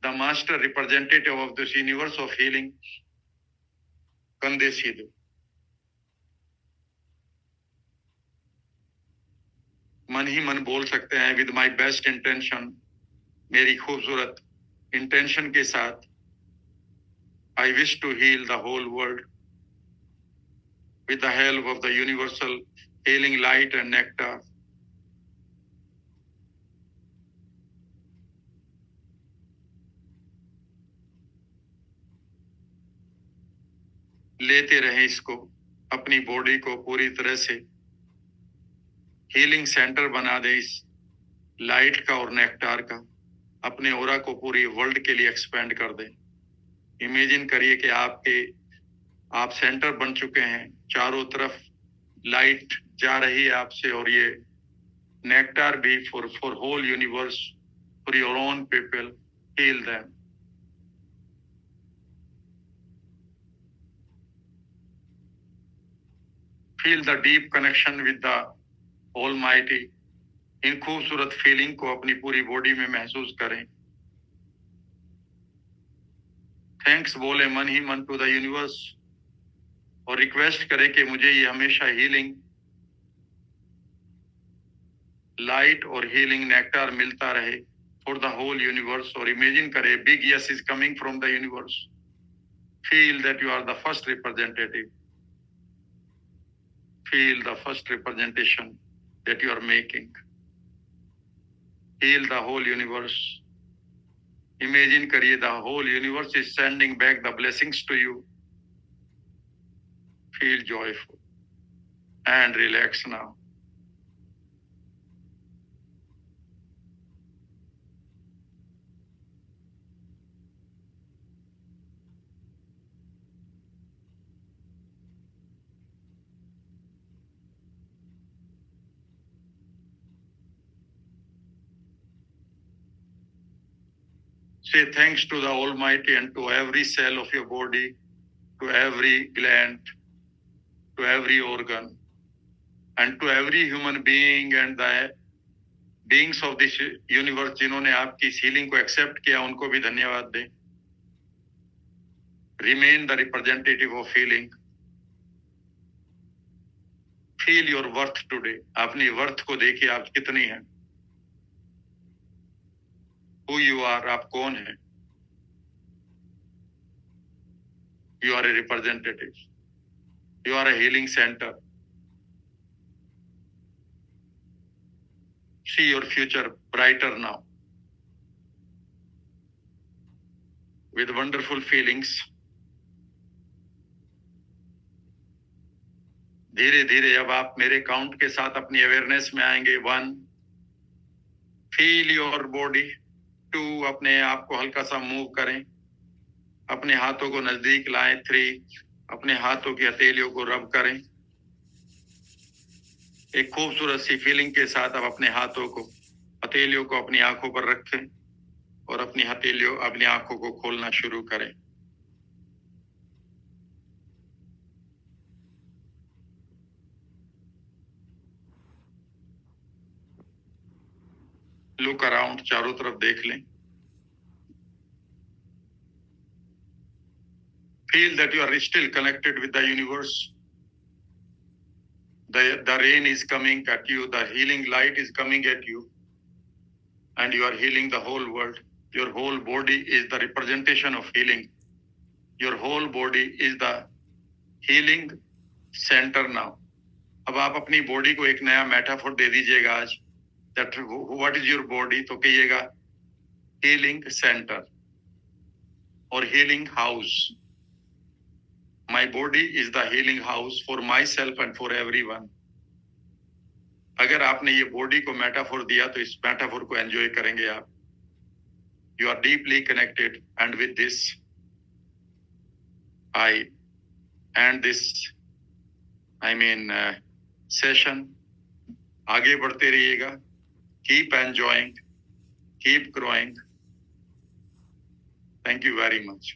the master representative of this universe of healing. कंधे सीधे, मन ही मन बोल सकते हैं विद माई बेस्ट इंटेंशन, मेरी खूबसूरत इंटेंशन के साथ, I wish to heal the whole world with the help of the universal healing light and nectar. लेते रहें इसको, अपनी बॉडी को पूरी तरह से हीलिंग सेंटर बना दें इस लाइट का और नेक्टार का। अपने ऑरा को पूरी वर्ल्ड के लिए एक्सपेंड कर दें। इमेजिन करिए कि आप सेंटर बन चुके हैं, चारों तरफ लाइट जा रही है आपसे, और ये नेक्टार भी for whole universe, for your own people, heal them. Feel the deep connection with the almighty. इन खूबसूरत फीलिंग को अपनी पूरी बॉडी में महसूस करें। थैंक्स बोले मन ही मन टू द यूनिवर्स, और रिक्वेस्ट करें कि मुझे ये हमेशा हीलिंग लाइट और हीलिंग नेक्टार मिलता रहे फॉर द होल यूनिवर्स। और इमेजिन करें big yes is coming from the universe. Feel that you are the first representative. Feel the first representation that you are making. Heal the whole universe. Imagine kariye the whole universe is sending back the blessings to you. Feel joyful and relax now. Say thanks to the Almighty and to every cell of your body, to every gland, to every organ, and to every human being and the beings of this universe जिन्होंने आपकी healing को accept किया, उनको भी धन्यवाद दें। Remain the representative of healing. Feel your worth today. अपनी worth को देखिए, आप कितनी हैं। Who you are, आप कौन हैं? You are a representative. You are a healing center. See your future brighter now. With wonderful feelings. धीरे धीरे अब आप मेरे काउंट के साथ अपनी अवेयरनेस में आएंगे। 1, फील योर बॉडी। 2, अपने आप को हल्का सा मूव करें, अपने हाथों को नजदीक लाएं। 3, अपने हाथों की हथेलियों को रब करें। एक खूबसूरत सी फीलिंग के साथ अब अपने हाथों को, हथेलियों को अपनी आंखों पर रखें और अपनी हथेलियों, अपनी आंखों को खोलना शुरू करें। लुक अराउंड, चारों तरफ देख लें। Feel that you are still connected with the universe. The rain is coming at you, the healing light is coming at you, and you are healing the whole world. Your whole body is the representation of healing. Your whole body is the healing center now. अब आप अपनी body को एक नया metaphor दे दीजिएगा आज। That what is your body? तो कहिएगा healing center or healing house. My body is the healing house for myself and for everyone. अगर आपने ये बॉडी को मेटाफोर दिया तो इस मेटाफोर को एंजॉय करेंगे आप। You are deeply connected, and with this I end this session. आगे बढ़ते रहिएगा। Keep enjoying, keep growing. Thank you very much.